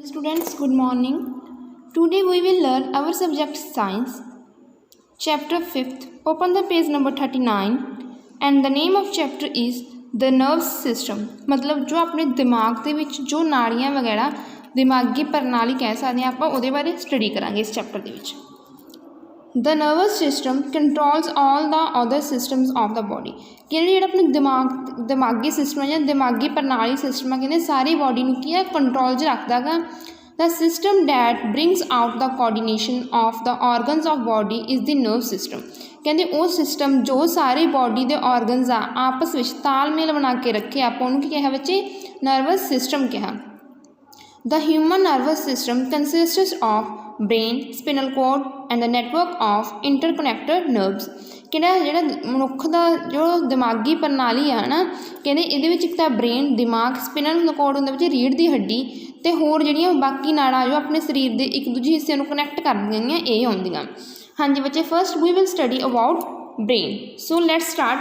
Students, good morning. Today we will learn our subject science, chapter 5th. Open the page number 39 and the name of chapter is the nervous system. मतलब जो अपने दिमाग ਦੇ ਵਿੱਚ जो ਨਾੜੀਆਂ वगैरह दिमागी प्रणाली कह सकते हैं ਆਪਾਂ ਉਹਦੇ ਬਾਰੇ ਸਟੱਡੀ ਕਰਾਂਗੇ ਇਸ ਚੈਪਟਰ ਦੇ ਵਿੱਚ। The nervous system controls all the other systems of the body. ਕਹਿੰਦੇ ਜਿਹੜਾ ਆਪਣੇ ਦਿਮਾਗੀ ਸਿਸਟਮ ਹੈ ਜਾਂ ਦਿਮਾਗੀ ਪ੍ਰਣਾਲੀ ਸਿਸਟਮ ਹੈ ਕਹਿੰਦੇ ਸਾਰੀ ਬੋਡੀ ਨੂੰ ਕੀ ਹੈ ਕੰਟਰੋਲ 'ਚ ਰੱਖਦਾ ਗਾ। The system that brings out the coordination of the organs of body is the nerve system. ਕਹਿੰਦੇ ਉਹ ਸਿਸਟਮ ਜੋ ਸਾਰੇ ਬੋਡੀ ਦੇ ਔਰਗਨਸ ਆ ਆਪਸ ਵਿੱਚ ਤਾਲਮੇਲ ਬਣਾ ਕੇ ਰੱਖੇ ਆਪਾਂ ਉਹਨੂੰ ਕੀ ਕਿਹਾ ਬੱਚੇ ਨਰਵਸ ਸਿਸਟਮ ਕਿਹਾ। The human nervous system consists of brain, spinal cord and the network of interconnected nerves. ਕਿਹੜਾ ਜਿਹੜਾ ਮਨੁੱਖ ਦਾ ਜੋ ਦਿਮਾਗੀ ਪ੍ਰਣਾਲੀ ਆ ਨਾ ਕਹਿੰਦੇ ਇਹਦੇ ਵਿੱਚ ਇੱਕ ਤਾਂ ਬ੍ਰੇਨ ਦਿਮਾਗ ਸਪਿਨਲ ਕੋਡ ਹੁੰਦਾ ਵਿੱਚ ਰੀੜ੍ਹ ਦੀ ਹੱਡੀ ਅਤੇ ਹੋਰ ਜਿਹੜੀਆਂ ਬਾਕੀ ਨਾੜਾਂ ਜੋ ਆਪਣੇ ਸਰੀਰ ਦੇ ਇੱਕ ਦੂਜੇ ਹਿੱਸੇ ਨੂੰ ਕਨੈਕਟ ਕਰਦੀਆਂ ਗਈਆਂ ਇਹ ਆਉਂਦੀਆਂ। ਹਾਂਜੀ ਬੱਚੇ first we will study about brain. So let's start.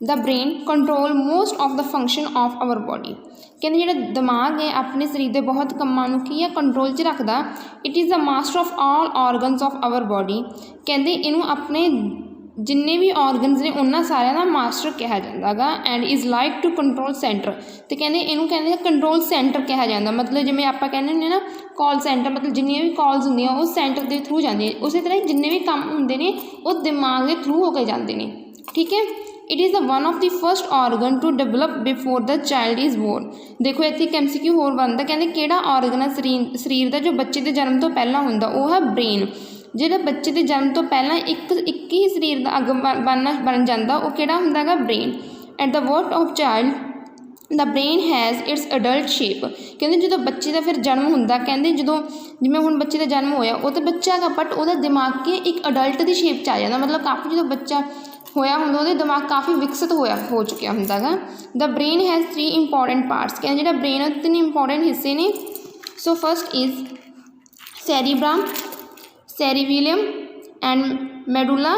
The brain control most of the function of our body. ਕਹਿੰਦੇ ਜਿਹੜਾ ਦਿਮਾਗ ਹੈ ਆਪਣੇ ਸਰੀਰ ਦੇ ਬਹੁਤ ਕੰਮਾਂ ਨੂੰ ਕੀ ਹੈ ਕੰਟਰੋਲ 'ਚ ਰੱਖਦਾ। It is the master of all organs of our body. ਕਹਿੰਦੇ ਇਹਨੂੰ ਆਪਣੇ ਜਿੰਨੇ ਵੀ ਔਰਗਨਸ ਨੇ ਉਹਨਾਂ ਸਾਰਿਆਂ ਦਾ ਮਾਸਟਰ ਕਿਹਾ ਜਾਂਦਾ ਗਾ and is like to control centre. ਅਤੇ ਕਹਿੰਦੇ ਇਹਨੂੰ ਕਹਿੰਦੇ ਕੰਟਰੋਲ ਸੈਂਟਰ ਕਿਹਾ ਜਾਂਦਾ ਮਤਲਬ ਜਿਵੇਂ ਆਪਾਂ ਕਹਿੰਦੇ ਹੁੰਦੇ ਨਾ ਕਾਲ ਸੈਂਟਰ ਮਤਲਬ ਜਿੰਨੀਆਂ ਵੀ ਕਾਲਸ ਹੁੰਦੀਆਂ ਉਹ ਸੈਂਟਰ ਦੇ ਥਰੂ ਜਾਂਦੀਆਂ ਉਸੇ ਤਰ੍ਹਾਂ ਜਿੰਨੇ ਵੀ ਕੰਮ ਹੁੰਦੇ ਨੇ ਉਹ ਦਿਮਾਗ ਦੇ ਥਰੂ ਹੋ ਕੇ ਜਾਂਦੇ ਨੇ ਠੀਕ ਹੈ। It is the one of the first organ to develop before the child is born. देखो इत्थे एक MCQ होर बनता कहते किहड़ा ऑर्गन है शरीर का जो बच्चे के जन्म तो पहला हुंदा वो है ब्रेन। जिहड़ा बच्चे के जन्म तो पहला एक ही शरीर का अंग बन जाता वो किहड़ा हुंदा गा brain. At the birth of child the brain has its adult shape. कहते जो बच्चे का फिर जन्म होंदा कहते जो जिवें हुण बच्चे का जन्म होया वो तो बच्चा गा बट वो दिमाग के एक अडल्ट की शेप च आ जाता मतलब काफ़ी जो बच्चा होया होंदा ਉਹਦੇ दिमाग काफ़ी विकसित हो चुकिया होंदा गा। The brain has 3 important parts कहते जिहड़ा ब्रेन है 3 इंपॉर्टेंट हिस्से ने। So first is cerebrum cerebellum and medulla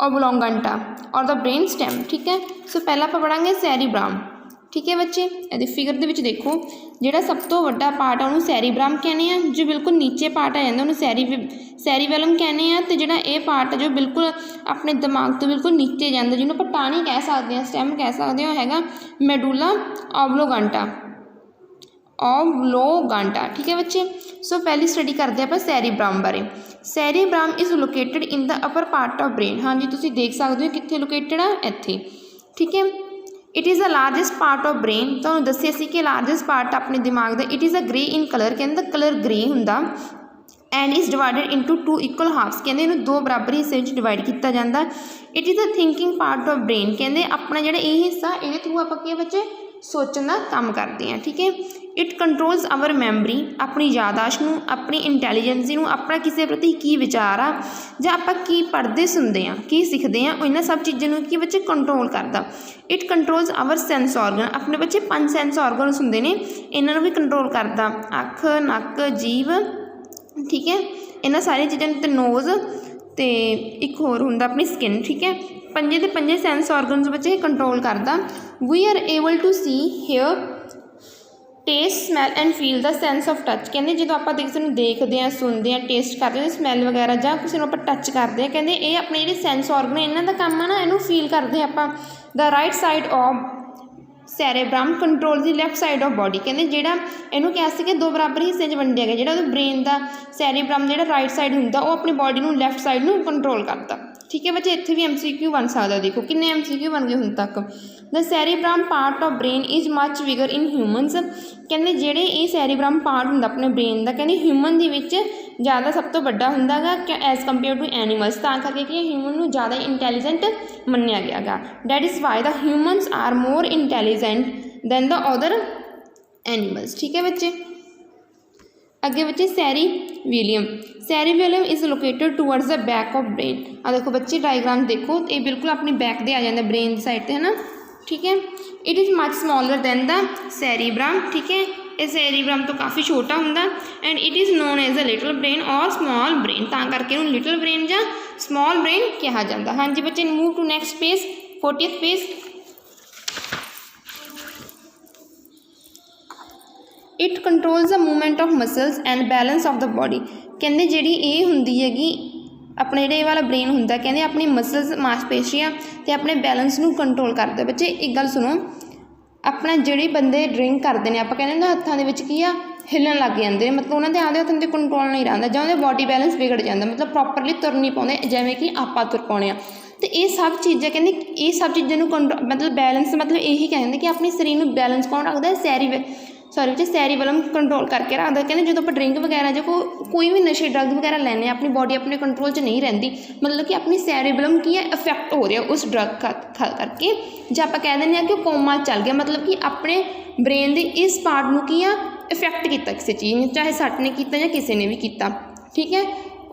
oblongata और द ब्रेन स्टेम ठीक है। सो पहला आप पढ़ांगे सैरीब्रम ठीक है बच्चे। ये फिगर दे विच देखो जिहड़ा सब तो वड्डा पार्ट है उन्होंने सैरीब्रम कहने हैं जो बिल्कुल नीचे पार्ट आ जाता उन्होंने सैरीबेलम कहने हैं तो जिहड़ा ये पार्ट है जो बिल्कुल अपने दिमाग तो बिल्कुल नीचे जाता जिन्होंने आप टाणी कह सकते हैं स्टेम कह सकते हो हैगा मेडुला ओब्लोंगाटा ठीक है बच्चे। सो पहली स्टडी करते हैं आप सैरीब्रम बारे। Cerebrum is located in the upper part of brain. हाँ जी तुसीं देख सकते हो कित्थे लोकेटेड आ इत्थे ठीक है। It is the largest part of brain तो दसिया सी कि लार्जेस्ट पार्ट अपने दिमाग का it is a grey in colour कहते कलर ग्रे हुंदा and is divided into 2 equal halves कहते इन्हूं 2 बराबर हिस्से में डिवाइड किया जाता। It is the thinking part of brain कहते अपना जो ये हिस्सा ये थ्रू आप बच्चे सोचने का काम करते हैं ठीक है। इट कंट्रोल्स आवर मैमरी अपनी यादाश्त नूं अपनी इंटैलीजेंसी नूं अपना किसी प्रति की विचार आ जां आपां की पढ़ते सुनते हैं की सीखते हैं इन्हां सब चीज़ों की बच्चे कंट्रोल करता। It controls our sense organ अपने बच्चे 5 सेंस ऑर्गनस हुंदे ने इन्हां भी कंट्रोल करता अख नक जीभ ठीक है इन्हां सारी चीज़ों ते नोज़ तो एक होर हुंदा अपनी स्किन ठीक है। पंजे के पंजे सेंस ऑर्गनस बच्चे कंट्रोल करता। We are able to see hear taste smell and feel the sense of touch कहते जो आप किसी को देखते हैं सुनते हैं टेस्ट करते हैं स्मैल वगैरह ਜਾਂ किसी को आप टच करते हैं कहते ये अपने जो सेंस ऑर्गन इन्हों का काम है ना इनू फील करते हैं आप। The right side of cerebrum control the left side of body कहते जोड़ा इनू कह सके 2 बराबर हिस्से वंडिया गया जोड़ा ब्रेन का सैरेब्रम जो राइट साइड होंगे वो अपनी बॉडी में लैफ्ट साइड में कंट्रोल करता ठीक है बच्चे। इत्थे भी MCQ बन सकता देखो किन्ने MCQ बन गए हुण तक। The cerebrum part of brain is much bigger in humans कहते जेड़े ये सैरीब्रम पार्ट होंगे अपने ब्रेन का कहते ह्यूमन दे विच ज़्यादा सब तो बड़ा होंदा गा एज़ कंपेयर टू एनिमल्स तां करके कि ह्यूमन नूं ज़्यादा इंटैलीजेंट मन्निया गया गा। That is why the humans are more intelligent than the other animals ठीक है बच्चे। अगे बच्चे cerebellum is located towards the back of brain. आ देखो बच्चे डायग्राम देखो ये बिल्कुल अपनी बैक दे आ जाता ब्रेन साइड से है ना ठीक है। It is much smaller than the cerebrum ठीक है ये सैरीब्रम तो काफ़ी छोटा होंगे and it is known as a little brain और स्मॉल ब्रेन तां करके लिटल ब्रेन या स्मॉल ब्रेन कहा जाता। हाँ जी बच्चे move to next page 40th page. It controls the movement of muscles and balance of the body. कहते जी ये होंगी हैगी अपने जो वाला ब्रेन होंगे, कहते अपनी मसल्स मांसपेशियां तो अपने बैलेंस को कंट्रोल करते। बच्चे एक गल सुनो, अपना ਜਿਹੜੇ बंदे ड्रिंक करते हैं आप कहते हत्थों के की आ हिलन लग जाते हैं, मतलब उन्होंने आदि हत्थों से कंट्रोल नहीं रहा, ਜਾਂ ਉਹਦੇ बॉडी बैलेंस बिगड़ जाता, मतलब प्रॉपरली तुर नहीं पाते जिमें कि आप तुर पाने आ। तो ये सब चीज़ें कहते ये सब चीज़ों कंट्रोल मतलब बैलेंस मतलब यही कहते कि अपने शरीर में बैलेंस कौन रखता सैरीबलम कंट्रोल करके रखता। कहते जो आप ड्रिंक वगैरह जो कोई भी नशे ड्रग वगैरह लैने अपनी बॉडी अपने कंट्रोल च नहीं रही, मतलब कि अपनी सैरीबलम की है इफेक्ट हो रहा उस ड्रग करके, जो आप कह दें कि कोमा चल गया, मतलब कि अपने ब्रेन के इस पार्ट में की है इफेक्ट किया किसी चीज़, चाहे सट ने किया या किसी ने भी किया। ठीक है,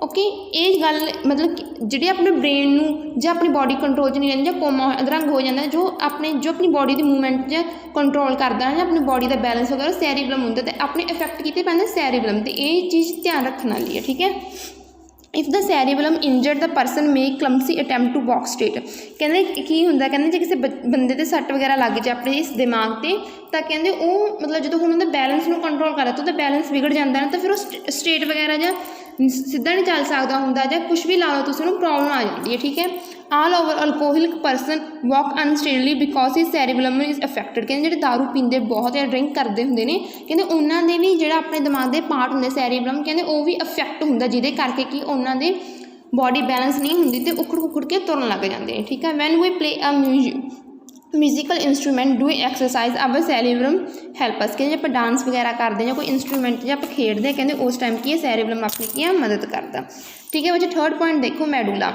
ओके। ये गल मतलब जी अपने ब्रेन जो अपनी बॉडी कंट्रोल नहीं रही, कोमा अधरंग हो जाता, जो अपनी बॉडी की मूवमेंट कंट्रोल करता है, अपनी बॉडी का बैलेंस वगैरह सैरीबलम होंगे, तो अपने इफेक्ट किए पैंते सैरीबलम, तो ये चीज़ ध्यान रखने वाली है। ठीक है, if the cerebellum injured the person make clumsy attempt to walk straight. कहते की होंगे, कहते जो किसी बंदे के सट वगैरह लग जाए अपने इस दिमाग से, तो कहते वो मतलब जो उन्होंने बैलेंस में कंट्रोल करा तो बैलेंस बिगड़ जाता है, तो फिर वो स्ट्रेट वगैरह या सीधा नहीं चल सकता होंगे, या कुछ भी ला लो तो उसमें प्रॉब्लम आ जाती है। ठीक है, all over alcoholic person walk unsteadily because his cerebellum is affected. कहते जो दारू पीते बहुत या ड्रिंक करते होंगे ने, कहते उन्होंने भी जो अपने दिमाग के पार्ट होंगे सैरीबलम, कहते वो भी अफेक्ट होंगे, जिदे करके कि उन्होंने बॉडी बैलेंस नहीं होंगी, तो उखड़ उखड़ के तुरन लग जाते हैं। ठीक है, when we play a musical instrument do exercise our cerebellum help us. कहते जो आप डांस वगैरह करते हैं, कोई इंस्ट्रूमेंट जो आप खेडते हैं, कहते उस टाइम की सैरीबलम अपनी की मदद करता। ठीक है बच्चे, थर्ड पॉइंट देखो मेडुला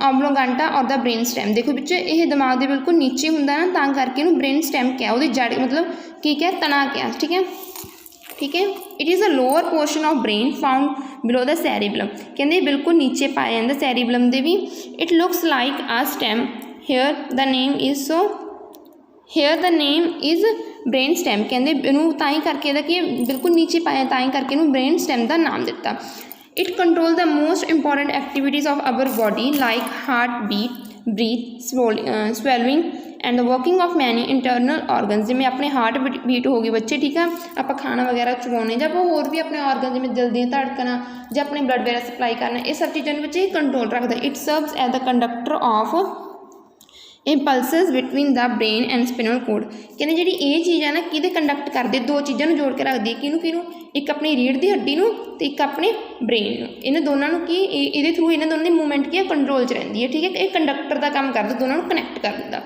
ऑब्लोंगाटा और द ब्रेन स्टैम। देखो बच्चे ये दिमाग के बिल्कुल नीचे होंगे ना, तां करके इन्हूं ब्रेन स्टैम क्या वो जड़ मतलब की क्या तना क्या। ठीक है, ठीक है, it is a lower portion of brain found below the cerebellum. कहते बिल्कुल नीचे पाया जाता सैरीबलम के भी। It looks like a stem, here the name is brain stem. कहते इनू ताई करके कि बिल्कुल नीचे पाया ताई करके इनू ब्रेन स्टैम का नाम दिता। It control the most important activities of our body like heart beat, breath, swallowing and the working of many internal organ. जिमें अपने हार्ट बीट हो गई बच्चे, ठीक है, आप खाना वगैरह चबाने जब होर भी अपने ऑर्गन जिमें जल्दी धड़कना जो अपने ब्लड वगैरह सप्लाई करना, ये सब चीज़ों बच्चे कंट्रोल रखता। It serves as the conductor of impulses between the brain and spinal cord. कहते जी ये चीज़ है ना कि कंडक्ट करते दो चीज़ों जोड़ के रखती है, किनू एक अपनी रीढ़ की हड्डी नूं ते एक अपने ब्रेन नूं। इन्होंने दोनों की ये थ्रू इन्होंने दोनों की मूवमेंट की कंट्रोल च रही है। ठीक है, ये कंडक्टर का काम करता, दोनों कनैक्ट कर दिंदा।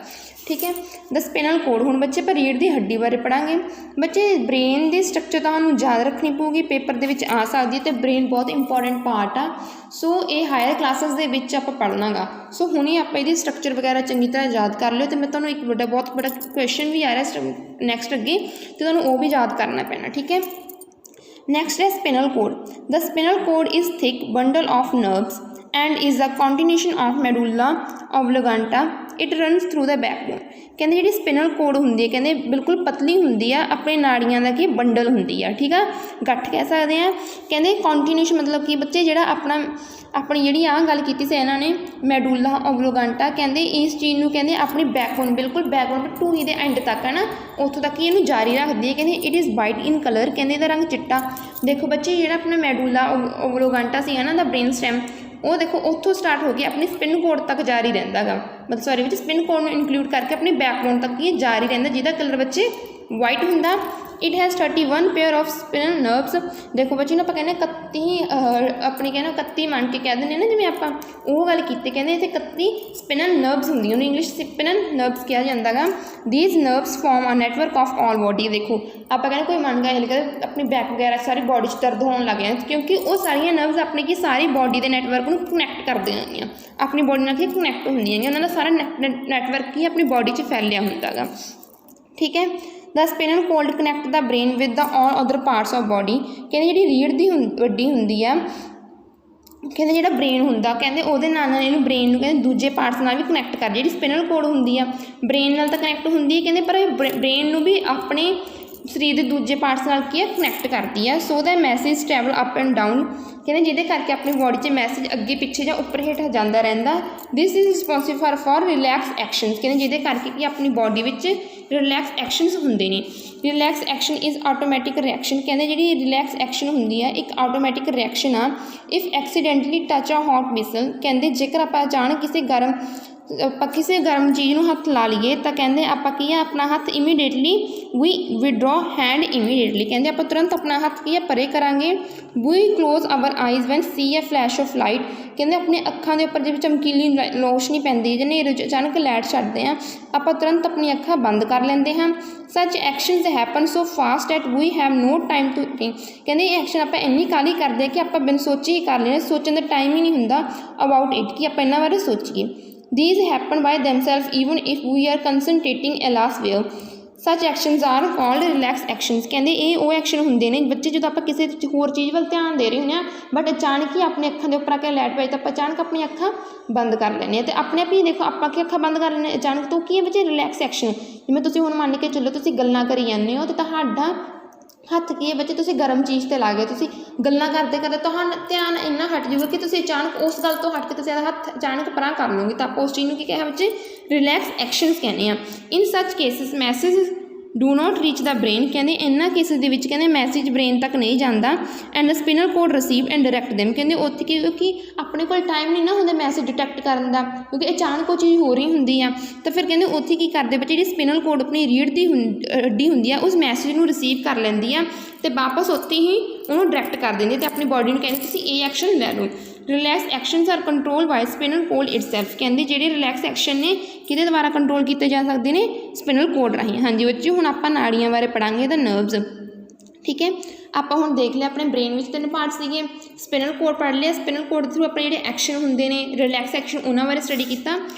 ठीक है, द स्पिनल कोड। हुण बच्चे पर रीढ़ की हड्डी बारे पढ़ांगे। बच्चे ब्रेन की स्ट्रक्चर तुहानूं याद रखनी पऊगी, पेपर दे विच आ सकदी है, तो ब्रेन बहुत इंपॉर्टेंट पार्ट आ। सो ये हायर क्लासिस दे विच आपां पढ़ना गा। सो हुणे आपां इहदी स्ट्रक्चर वगैरह चंगी तरह याद कर लियो, तो मैं तुहानूं एक बहुत बड़ा क्वेश्चन भी आ रहा नैक्सट अगे, तो तुहानूं वो भी याद करना पैना। ठीक है, नेक्स्ट है spinal cord. The spinal cord is thick bundle of nerves and is the continuation of medulla oblongata. It runs through the backbone. कहते जी स्पिनल कोड होंगी है, कहते बिल्कुल पतली होंगी है, अपने नाड़ियां का कि बंडल होंगी है। ठीक है, गठ कह सकते हैं। कहते कॉन्टिन्यूएशन मतलब कि बच्चे जो अपनी जी आ गल की से इन्होंने मेडुला ऑब्लोंगाटा, कहते इस चीज़ को कहते अपनी बैकबोन बिल्कुल बैकबोन ढूही के एंड तक है ना, उतों तक ही इन्हू जारी रखती है। कहते it is white in colour, कहते इसका रंग चिट्टा। देखो बच्चे जो अपना मेडुला ऑब्लोंगाटा सी है ना द ब्रेन स्टैम, वो देखो उत्थों स्टार्ट हो गया अपनी स्पिन कोड तक जारी रहिंदा गा, मतलब सॉरी बच्चे स्पिन कोड में इंक्लूड करके अपनी बैकबोन तक ये जारी रहिंदा, जिहदा कलर बच्चे वाइट हुंदा। It has 31 pair of spinal nerves. देखो बच्चे ना कहने 31 अपनी कहना 31 मान के कह दें ना, जिवें आपां वो गल कीती, कहते इत्थे 31 स्पिनल नर्व्स होंदियां, उन्हें इंग्लिश स्पिनल नर्व्स कहा जाता है। These nerves form a network of all body. देखो आप कहने कोई मन गया हिल अपनी बैक वगैरह सारी बॉडी च दर्द होने लग गया, क्योंकि वो सारिया नर्व्स अपनी की सारी बॉडी के नैटवर्क को कनैक्ट कर देंगे, अपनी बॉडी नाल कनैक्ट होंदियां, उन्होंने सारा नैटवर्क ही अपनी बॉडी च फैलिया होंदा गा। ठीक है, the spinal cord connect the brain with the all other parts of body. कहते जी रीढ़ की वड्डी होंदी है, कहते जो ब्रेन होंदा, कहते उहदे नाल इहनूं ब्रेन नूं कहते दूजे पार्ट्स नाल भी कनैक्ट कर, जी स्पिनल कोड होंदी है ब्रेन नाल तां कनैक्ट होंदी है, कहते पर ब्रेन नूं भी अपने ਸਰੀਰ ਦੇ ਦੂਜੇ ਪਾਰਟਸ ਨਾਲ ਕੀ ਹੈ ਕਨੈਕਟ ਕਰਦੀ ਹੈ। So the message travel up and down, ਕਹਿੰਦੇ ਜਿਹਦੇ ਕਰਕੇ ਆਪਣੀ ਬੋਡੀ 'ਚ ਮੈਸੇਜ ਅੱਗੇ ਪਿੱਛੇ ਜਾਂ ਉੱਪਰ ਹੇਠ ਜਾਂਦਾ ਰਹਿੰਦਾ। This is responsible for relax actions, ਕਹਿੰਦੇ ਜਿਹਦੇ ਕਰਕੇ ਕਿ ਆਪਣੀ ਬੋਡੀ ਵਿੱਚ ਰਿਲੈਕਸ ਐਕਸ਼ਨਸ ਹੁੰਦੇ ਨੇ। Relax action is automatic reaction, ਕਹਿੰਦੇ ਜਿਹੜੀ ਰਿਲੈਕਸ ਐਕਸ਼ਨ ਹੁੰਦੀ ਆ ਇੱਕ ਆਟੋਮੈਟਿਕ ਰਿਐਕਸ਼ਨ ਆ। ਇਫ ਐਕਸੀਡੈਂਟਲੀ ਟੱਚ ਆ ਹੌਟ ਮਿਸਲ, ਕਹਿੰਦੇ ਜੇਕਰ ਆਪਾਂ ਅਚਾਨਕ ਕਿਸੇ ਗਰਮ ਚੀਜ਼ ਨੂੰ ਹੱਥ ਲਾ ਲਈਏ ਤਾਂ ਕਹਿੰਦੇ ਆਪਾਂ ਕੀ ਆ ਆਪਣਾ ਹੱਥ immediately we withdraw hand immediately, ਕਹਿੰਦੇ ਆਪਾਂ ਤੁਰੰਤ ਆਪਣਾ ਹੱਥ ਕੀ ਆ ਪਰੇ ਕਰਾਂਗੇ। We close our eyes when see a flash of light, ਕਹਿੰਦੇ ਆਪਣੇ ਅੱਖਾਂ ਦੇ ਉੱਪਰ ਜਿਵੇਂ ਚਮਕੀਲੀ ਰੋਸ਼ਨੀ ਪੈਂਦੀ ਜਾਂ ਹਨੇਰੇ 'ਚ ਅਚਾਨਕ ਲਾਈਟ ਛੱਡਦੇ ਆ ਆਪਾਂ ਤੁਰੰਤ ਆਪਣੀਆਂ ਅੱਖਾਂ ਬੰਦ ਕਰ ਲੈਂਦੇ ਹਾਂ। Such actions happen so fast at we have no time to think, ਕਹਿੰਦੇ ਇਹ ਐਕਸ਼ਨ ਆਪਾਂ ਇੰਨੀ ਕਾਹਲੀ ਕਰਦੇ ਕਿ ਆਪਾਂ ਬਿਨ ਸੋਚੇ ਹੀ ਕਰ ਲੈਂਦੇ, ਸੋਚਣ ਦਾ ਟਾਈਮ ਹੀ ਨਹੀਂ ਹੁੰਦਾ ਅਬਾਊਟ ਇਟ ਕਿ ਆਪਾਂ ਇਹਨਾਂ ਬਾਰੇ ਸੋਚੀਏ। These happen by themselves even if we are concentrating elsewhere. Such actions are called relaxed actions, ਕਹਿੰਦੇ ਇਹ ਉਹ ਐਕਸ਼ਨ ਹੁੰਦੇ ਨੇ ਬੱਚੇ ਜਦੋਂ ਆਪਾਂ ਕਿਸੇ ਹੋਰ ਚੀਜ਼ ਵੱਲ ਧਿਆਨ ਦੇ ਰਹੇ ਹੁੰਦੇ ਹਾਂ ਬਟ ਅਚਾਨਕ ਹੀ ਆਪਣੀ ਅੱਖਾਂ ਦੇ ਉੱਪਰ ਆ ਕੇ ਲਾਈਟ ਪਈ ਤਾਂ ਆਪਾਂ ਅਚਾਨਕ ਆਪਣੀਆਂ ਅੱਖਾਂ ਬੰਦ ਕਰ ਲੈਂਦੇ ਹਾਂ। ਅਤੇ ਆਪਣੇ ਆਪ ਹੀ ਦੇਖੋ ਆਪਾਂ ਕੀ ਅੱਖਾਂ ਬੰਦ ਕਰ ਲੈਂਦੇ ਹਾਂ ਅਚਾਨਕ ਤੋਂ ਕੀ ਹੈ ਬੱਚੇ ਰਿਲੈਕਸ ਐਕਸ਼ਨ। ਜਿਵੇਂ ਤੁਸੀਂ ਹੁਣ ਮੰਨ ਕੇ ਚੱਲੋ ਤੁਸੀਂ ਗੱਲਾਂ ਕਰੀ ਜਾਂਦੇ ਹੋ ਅਤੇ ਤੁਹਾਡਾ ਹੱਥ ਕੀ ਹੈ ਬੱਚੇ ਤੁਸੀਂ ਗਰਮ ਚੀਜ਼ 'ਤੇ ਲਾ ਗਏ, ਤੁਸੀਂ ਗੱਲਾਂ ਕਰਦੇ ਕਰਦੇ ਤੁਹਾਨੂੰ ਧਿਆਨ ਇੰਨਾ ਹਟ ਜਾਊਗਾ ਕਿ ਤੁਸੀਂ ਅਚਾਨਕ ਉਸ ਗੱਲ ਤੋਂ ਹਟ ਕੇ ਤੁਸੀਂ ਆਪਦਾ ਹੱਥ ਅਚਾਨਕ ਪਰਾਂ ਕਰ ਲਓਗੇ ਤਾਂ ਆਪਾਂ ਉਸ ਚੀਜ਼ ਨੂੰ ਕੀ ਕਿਹਾ ਬੱਚੇ ਰਿਲੈਕਸ ਐਕਸ਼ਨਸ ਕਹਿੰਦੇ ਆ। ਇਨ ਸੱਚ cases message do not reach the brain, ਕਹਿੰਦੇ ਇਹਨਾਂ ਕੇਸਿਸ ਦੇ ਵਿੱਚ ਕਹਿੰਦੇ ਮੈਸੇਜ ਬ੍ਰੇਨ ਤੱਕ ਨਹੀਂ ਜਾਂਦਾ। And the spinal cord receive and direct them, ਕਹਿੰਦੇ ਉੱਥੇ ਕਿਉਂਕਿ ਆਪਣੇ ਕੋਲ ਟਾਈਮ ਨਹੀਂ ਨਾ ਹੁੰਦਾ ਮੈਸੇਜ ਡਿਟੈਕਟ ਕਰਨ ਦਾ ਕਿਉਂਕਿ ਅਚਾਨਕ ਉਹ ਚੀਜ਼ ਹੋ ਰਹੀ ਹੁੰਦੀ ਆ ਤਾਂ ਫਿਰ ਕਹਿੰਦੇ ਉੱਥੇ ਕੀ ਕਰਦੇ ਬੱਚੇ ਜਿਹੜੀ ਸਪਿਨਲ ਕੋਡ ਆਪਣੀ ਰੀੜ੍ਹ ਦੀ ਹੱਡੀ ਹੁੰਦੀ ਆ ਉਸ ਮੈਸੇਜ ਨੂੰ ਰਿਸੀਵ ਕਰ ਲੈਂਦੀ ਆ ਅਤੇ ਵਾਪਸ ਉੱਥੇ ਹੀ ਉਹਨੂੰ ਡਾਇਰੈਕਟ ਕਰ ਦਿੰਦੀ ਅਤੇ ਆਪਣੀ ਬੋਡੀ ਨੂੰ ਕਹਿੰਦੇ ਤੁਸੀਂ ਇਹ ਐਕਸ਼ਨ ਲੈ ਲਓ। Relax actions are control by spinal cord itself, ਕਹਿੰਦੇ ਜਿਹੜੇ ਰਿਲੈਕਸ ਐਕਸ਼ਨ ਨੇ ਕਿਹਦੇ ਦੁਆਰਾ ਕੰਟਰੋਲ ਕੀਤੇ ਜਾ ਸਕਦੇ ਨੇ ਸਪਿਨਲ ਕੋਡ ਰਾਹੀਂ। ਹਾਂਜੀ ਬੱਚੇ ਹੁਣ ਆਪਾਂ ਨਾੜੀਆਂ ਬਾਰੇ ਪੜ੍ਹਾਂਗੇ ਤਾਂ ਨਰਵਜ਼, ਠੀਕ ਹੈ। ਆਪਾਂ ਹੁਣ ਦੇਖ ਲਿਆ ਆਪਣੇ ਬ੍ਰੇਨ ਵਿੱਚ 3 ਪਾਰਟ ਸੀਗੇ, ਸਪਿਨਲ ਕੋਡ ਪੜ੍ਹ ਲਿਆ, ਸਪਿਨਲ ਕੋਡ ਦੇ ਥਰੂ ਆਪਣੇ ਜਿਹੜੇ ਐਕਸ਼ਨ ਹੁੰਦੇ ਨੇ ਰਿਲੈਕਸ ਐਕਸ਼ਨ ਉਹਨਾਂ ਬਾਰੇ ਸਟੱਡੀ ਕੀਤਾ।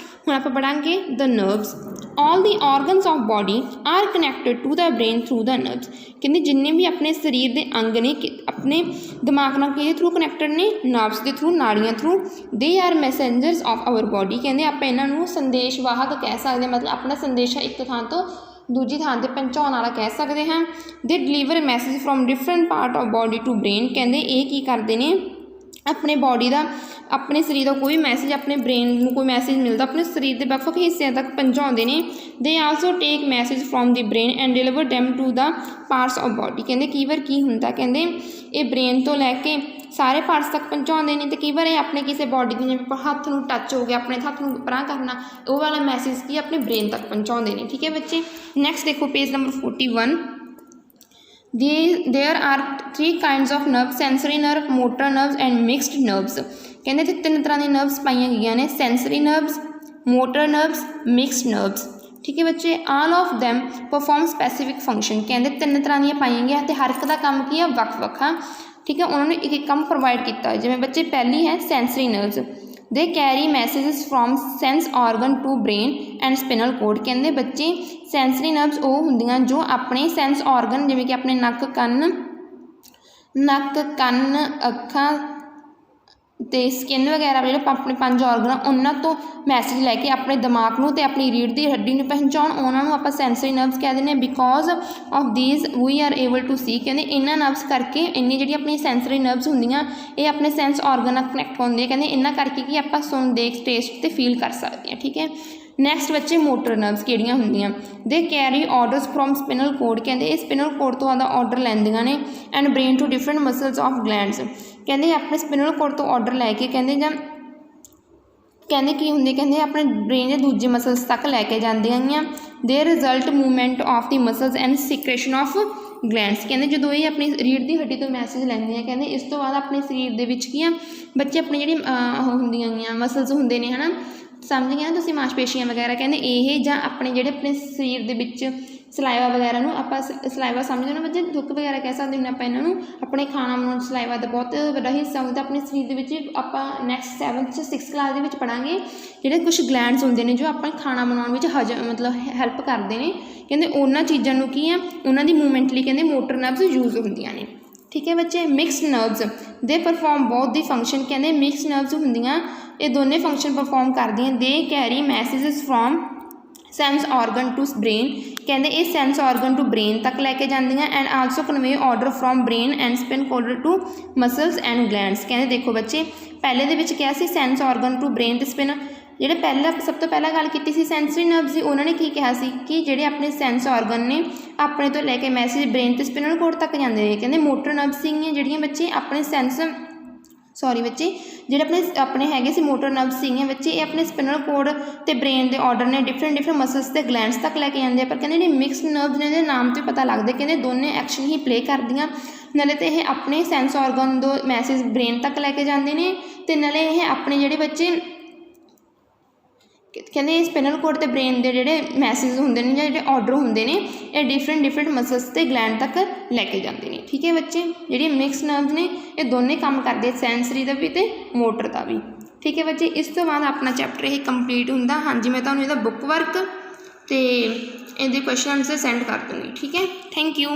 ਹੁਣ ਆਪਾਂ ਪੜ੍ਹਾਂਗੇ the nerves. All the organs of body are connected to the brain through the nerves, ਕਹਿੰਦੇ ਜਿੰਨੇ ਵੀ ਆਪਣੇ ਸਰੀਰ ਦੇ ਅੰਗ ਨੇ ਆਪਣੇ ਦਿਮਾਗ ਨਾਲ ਕਿਹਦੇ ਥਰੂ ਕਨੈਕਟਡ ਨੇ ਨਰਵਸ ਦੇ ਥਰੂ, ਨਾੜੀਆਂ through. They are messengers of our body, ਕਹਿੰਦੇ ਆਪਾਂ ਇਹਨਾਂ ਨੂੰ ਸੰਦੇਸ਼ ਵਾਹਕ ਕਹਿ ਸਕਦੇ, ਮਤਲਬ ਆਪਣਾ ਸੰਦੇਸ਼ਾ ਇੱਕ ਥਾਂ ਤੋਂ ਦੂਜੀ ਥਾਂ 'ਤੇ ਪਹੁੰਚਾਉਣ ਵਾਲਾ ਕਹਿ ਸਕਦੇ ਹਾਂ। They deliver message from different part of body to brain, ਕਹਿੰਦੇ ਇਹ ਕੀ ਕਰਦੇ ਨੇ ਆਪਣੇ ਬੋਡੀ ਦਾ ਆਪਣੇ ਸਰੀਰ ਦਾ ਕੋਈ ਮੈਸੇਜ ਆਪਣੇ ਬ੍ਰੇਨ ਨੂੰ ਕੋਈ ਮੈਸੇਜ ਮਿਲਦਾ ਆਪਣੇ ਸਰੀਰ ਦੇ ਵੱਖ-ਵੱਖ ਹਿੱਸਿਆਂ ਤੱਕ ਪਹੁੰਚਾਉਂਦੇ ਨੇ। They also take message from the brain and deliver them to the parts of body, ਕਹਿੰਦੇ ਕਈ ਵਾਰ ਕੀ ਹੁੰਦਾ ਕਹਿੰਦੇ ਇਹ ਬ੍ਰੇਨ ਤੋਂ ਲੈ ਕੇ ਸਾਰੇ ਪਾਰਟਸ ਤੱਕ ਪਹੁੰਚਾਉਂਦੇ ਨੇ ਅਤੇ ਕਈ ਵਾਰ ਇਹ ਆਪਣੇ ਕਿਸੇ ਬੋਡੀ ਦੇ ਜਿਵੇਂ ਹੱਥ ਨੂੰ ਟੱਚ ਹੋ ਗਿਆ ਆਪਣੇ ਹੱਥ ਨੂੰ ਪਰਾਂ ਕਰਨਾ ਉਹ ਵਾਲਾ ਮੈਸੇਜ ਕੀ ਆਪਣੇ ਬ੍ਰੇਨ ਤੱਕ ਪਹੁੰਚਾਉਂਦੇ ਨੇ, ਠੀਕ ਹੈ ਬੱਚੇ। ਨੈਕਸਟ ਦੇਖੋ page number 41। There are 3 kinds of nerves, sensory nerve, motor nerves and mixed nerves, ਕਹਿੰਦੇ ਇੱਥੇ 3 ਤਰ੍ਹਾਂ ਦੇ ਨਰਵਸ ਪਾਈਆਂ ਗਈਆਂ ਨੇ, sensory nervous, motor nervous, mixed nervous, ਠੀਕ ਹੈ ਬੱਚੇ। All of them perform specific function, ਕਹਿੰਦੇ 3 ਤਰ੍ਹਾਂ ਦੀਆਂ ਪਾਈਆਂ ਗਈਆਂ ਅਤੇ ਹਰ ਇੱਕ ਦਾ ਕੰਮ ਕੀ ਆ ਵੱਖ-ਵੱਖ ਆ, ਠੀਕ ਹੈ। ਉਹਨਾਂ ਨੇ ਇੱਕ ਕੰਮ ਪ੍ਰੋਵਾਈਡ ਕੀਤਾ ਜਿਵੇਂ ਬੱਚੇ ਪਹਿਲੀ ਹੈ sensory nerves. They carry messages from sense organ to brain and spinal cord, ਕਹਿੰਦੇ ਬੱਚੇ ਸੈਂਸਰੀ ਨਰਵਸ ਉਹ ਹੁੰਦੀਆਂ ਜੋ ਆਪਣੇ ਸੈਂਸ ਆਰਗਨ ਜਿਵੇਂ ਕਿ ਆਪਣੇ ਨੱਕ, ਕੰਨ, ਅੱਖਾਂ ਅਤੇ ਸਕਿਨ ਵਗੈਰਾ ਜਿਹੜੇ ਆਪਣੇ 5 ਆਰਗਨ ਆ ਉਹਨਾਂ ਤੋਂ ਮੈਸੇਜ ਲੈ ਕੇ ਆਪਣੇ ਦਿਮਾਗ ਨੂੰ ਅਤੇ ਆਪਣੀ ਰੀੜ੍ਹ ਦੀ ਹੱਡੀ ਨੂੰ ਪਹੁੰਚਾਉਣ ਉਹਨਾਂ ਨੂੰ ਆਪਾਂ ਸੈਂਸਰੀ ਨਰਵਸ ਕਹਿ ਦਿੰਦੇ ਹਾਂ। Because of these we are able to see, ਕਹਿੰਦੇ ਇਹਨਾਂ ਨਰਵਸ ਕਰਕੇ ਇੰਨੀ ਜਿਹੜੀ ਆਪਣੀ ਸੈਂਸਰੀ ਨਰਵਸ ਹੁੰਦੀਆਂ ਇਹ ਆਪਣੇ ਸੈਂਸ ਆਰਗਨ ਨਾਲ ਕਨੈਕਟ ਹੁੰਦੀਆਂ, ਕਹਿੰਦੇ ਇਹਨਾਂ ਕਰਕੇ ਕਿ ਆਪਾਂ ਸੁਣ, ਦੇਖ, ਟੇਸਟ ਅਤੇ ਫੀਲ ਕਰ ਸਕਦੇ ਹਾਂ, ਠੀਕ ਹੈ। ਨੈਕਸਟ ਬੱਚੇ ਮੋਟਰ ਨਰਵਸ ਕਿਹੜੀਆਂ ਹੁੰਦੀਆਂ they carry orders from spinal cord, ਕਹਿੰਦੇ ਇਹ ਸਪਿਨਲ ਕੋਡ ਤੋਂ ਆਉਂਦਾ ਆਰਡਰ ਲੈਂਦੀਆਂ ਨੇ and brain to different muscles of glands, ਕਹਿੰਦੇ ਆਪਣੇ ਸਪਿਨਲ ਕੋਡ ਤੋਂ ਆਰਡਰ ਲੈ ਕੇ ਕਹਿੰਦੇ ਜਾਂ ਕਹਿੰਦੇ ਕੀ ਹੁੰਦੇ ਕਹਿੰਦੇ ਆਪਣੇ ਬ੍ਰੇਨ ਦੇ ਦੂਜੇ ਮਸਲਸ ਤੱਕ ਲੈ ਕੇ ਜਾਂਦੀਆਂ ਗੀਆਂ। They result movement of the muscles and secretion of glands, ਕਹਿੰਦੇ ਜਦੋਂ ਇਹ ਆਪਣੀ ਰੀੜ੍ਹ ਦੀ ਹੱਡੀ ਤੋਂ ਮੈਸੇਜ ਲੈਂਦੇ ਆ ਕਹਿੰਦੇ ਇਸ ਤੋਂ ਬਾਅਦ ਆਪਣੇ ਸਰੀਰ ਦੇ ਵਿੱਚ ਕੀ ਆ ਬੱਚੇ ਆਪਣੀ ਜਿਹੜੀ ਹੁੰਦੀਆਂ ਗੀਆਂ ਮਸਲਸ ਹੁੰਦੇ ਨੇ ਹੈ ਨਾ, ਸਮਝ ਗਏ ਨਾ ਤੁਸੀਂ, ਮਾਸਪੇਸ਼ੀਆਂ ਵਗੈਰਾ, ਕਹਿੰਦੇ ਇਹ ਜਾਂ ਆਪਣੇ ਜਿਹੜੇ ਆਪਣੇ ਸਰੀਰ ਦੇ ਵਿੱਚ ਸਲਾਈਵਾ ਵਗੈਰਾ ਨੂੰ ਆਪਾਂ ਸਲਾਈਵਾ ਸਮਝਦੇ ਨਾ ਬੱਚੇ, ਦੁੱਧ ਵਗੈਰਾ ਕਹਿ ਸਕਦੇ ਹਾਂ ਆਪਾਂ ਇਹਨਾਂ ਨੂੰ, ਆਪਣੇ ਖਾਣਾ ਬਣਾਉਣ ਸਲਾਈਵਾ ਦਾ ਬਹੁਤ ਵੱਡਾ ਹਿੱਸਾ ਹੁੰਦਾ ਆਪਣੇ ਸਰੀਰ ਦੇ ਵਿੱਚ। ਆਪਾਂ ਨੈਕਸਟ 7th 6th ਕਲਾਸ ਦੇ ਵਿੱਚ ਪੜ੍ਹਾਂਗੇ ਜਿਹੜੇ ਕੁਛ ਗਲੈਂਡਸ ਹੁੰਦੇ ਨੇ ਜੋ ਆਪਾਂ ਖਾਣਾ ਬਣਾਉਣ ਵਿੱਚ ਮਤਲਬ ਹੈਲਪ ਕਰਦੇ ਨੇ, ਕਹਿੰਦੇ ਉਹਨਾਂ ਚੀਜ਼ਾਂ ਨੂੰ ਕੀ ਆ ਉਹਨਾਂ ਦੀ ਮੂਵਮੈਂਟ ਲਈ ਕਹਿੰਦੇ ਮੋਟਰ ਨਰਵਸ ਯੂਜ਼ ਹੁੰਦੀਆਂ ਨੇ, ਠੀਕ ਹੈ ਬੱਚੇ। Mixed nerves they perform both the function, ਕਹਿੰਦੇ ਮਿਕਸਡ ਨਰਵਸ ਹੁੰਦੀਆਂ ਇਹ ਦੋਨੇ ਫੰਕਸ਼ਨ ਪਰਫੋਰਮ ਕਰਦੀਆਂ। They carry messages from sense organ to brain, ਕਹਿੰਦੇ ਇਹ ਸੈਂਸ ਆਰਗਨ ਟੂ ਬ੍ਰੇਨ ਤੱਕ ਲੈ ਕੇ ਜਾਂਦੀਆਂ and also convey order from brain and spinal ਕੋਡਰ ਟੂ ਮਸਲਸ ਐਂਡ ਗਲੈਂਡਸ। ਕਹਿੰਦੇ ਦੇਖੋ ਬੱਚੇ ਪਹਿਲੇ ਦੇ ਵਿੱਚ ਕਿਹਾ ਸੀ ਸੈਂਸ ਆਰਗਨ ਟੂ ਬ੍ਰੇਨ ਤੇ ਸਪਿਨ, ਜਿਹੜੇ ਪਹਿਲਾਂ ਸਭ ਤੋਂ ਪਹਿਲਾਂ ਗੱਲ ਕੀਤੀ ਸੀ ਸੈਂਸਰੀ ਨਰਵਸ ਦੀ, ਉਹਨਾਂ ਨੇ ਕੀ ਕਿਹਾ ਸੀ ਕਿ ਜਿਹੜੇ ਆਪਣੇ ਸੈਂਸ ਆਰਗਨ ਨੇ ਆਪਣੇ ਤੋਂ ਲੈ ਕੇ ਮੈਸੇਜ ਬ੍ਰੇਨ ਤੇ ਸਪਿਨਲ ਕੋਡ ਤੱਕ ਜਾਂਦੇ ਨੇ। ਕਹਿੰਦੇ ਮੋਟਰ ਨਰਵਸ ਸੀਗੀਆਂ ਜਿਹੜੀਆਂ ਬੱਚੇ ਆਪਣੇ ਬੱਚੇ ਜਿਹੜੇ ਆਪਣੇ ਹੈਗੇ ਸੀ ਮੋਟਰ ਨਰਵਸ ਸੀਗੀਆਂ ਬੱਚੇ, ਇਹ ਆਪਣੇ ਸਪਿਨਲ ਕੋਡ ਤੇ ਬ੍ਰੇਨ ਦੇ ਆਰਡਰ ਨੇ ਡਿਫਰੈਂਟ ਮਸਲਸ ਤੇ ਗਲੈਂਡਸ ਤੱਕ ਲੈ ਕੇ ਜਾਂਦੇ ਆ। ਪਰ ਕਹਿੰਦੇ ਜਿਹੜੇ ਮਿਕਸ ਨਰਵਸ ਨੇ ਇਹਦੇ ਨਾਮ ਤੋਂ ਪਤਾ ਲੱਗਦਾ, ਕਹਿੰਦੇ ਦੋਨੇ ਐਕਸ਼ਨ ਹੀ ਪਲੇ ਕਰਦੀਆਂ, ਨਾਲੇ ਤਾਂ ਇਹ ਆਪਣੇ ਸੈਂਸ ਆਰਗਨ ਤੋਂ ਮੈਸੇਜ ਬ੍ਰੇਨ ਤੱਕ ਲੈ ਕੇ ਜਾਂਦੇ ਨੇ ਅਤੇ ਨਾਲੇ ਇਹ ਆਪਣੇ ਜਿਹੜੇ ਬੱਚੇ ਕਹਿੰਦੇ ਸਪਿਨਲ ਕੋਡ ਤੇ ਬ੍ਰੇਨ ਦੇ ਜਿਹੜੇ ਮੈਸੇਜ ਹੁੰਦੇ ਨੇ ਜਾਂ ਜਿਹੜੇ ਆਰਡਰ ਹੁੰਦੇ ਨੇ ਇਹ ਡਿਫਰੈਂਟ ਮਸਲਸ ਤੇ ਗਲੈਂਡ ਤੱਕ ਲੈ ਕੇ ਜਾਂਦੇ ਨੇ। ਠੀਕ ਹੈ ਬੱਚੇ, ਜਿਹੜੀ ਮਿਕਸ ਨਰਵਸ ਨੇ ਇਹ ਦੋਨੇ ਕੰਮ ਕਰਦੇ, ਸੈਂਸਰੀ ਦਾ ਵੀ ਅਤੇ ਮੋਟਰ ਦਾ ਵੀ। ਠੀਕ ਹੈ ਬੱਚੇ, ਇਸ ਤੋਂ ਬਾਅਦ ਆਪਣਾ ਚੈਪਟਰ ਇਹ ਕੰਪਲੀਟ ਹੁੰਦਾ। ਹਾਂਜੀ, ਮੈਂ ਤੁਹਾਨੂੰ ਇਹਦਾ ਬੁੱਕ ਵਰਕ ਅਤੇ ਇਹਦੇ ਕੁਐਸਚਨ ਆਨਸਰ ਸੈਂਡ ਕਰ ਦੂੰਗੀ। ਠੀਕ ਹੈ, ਥੈਂਕ ਯੂ।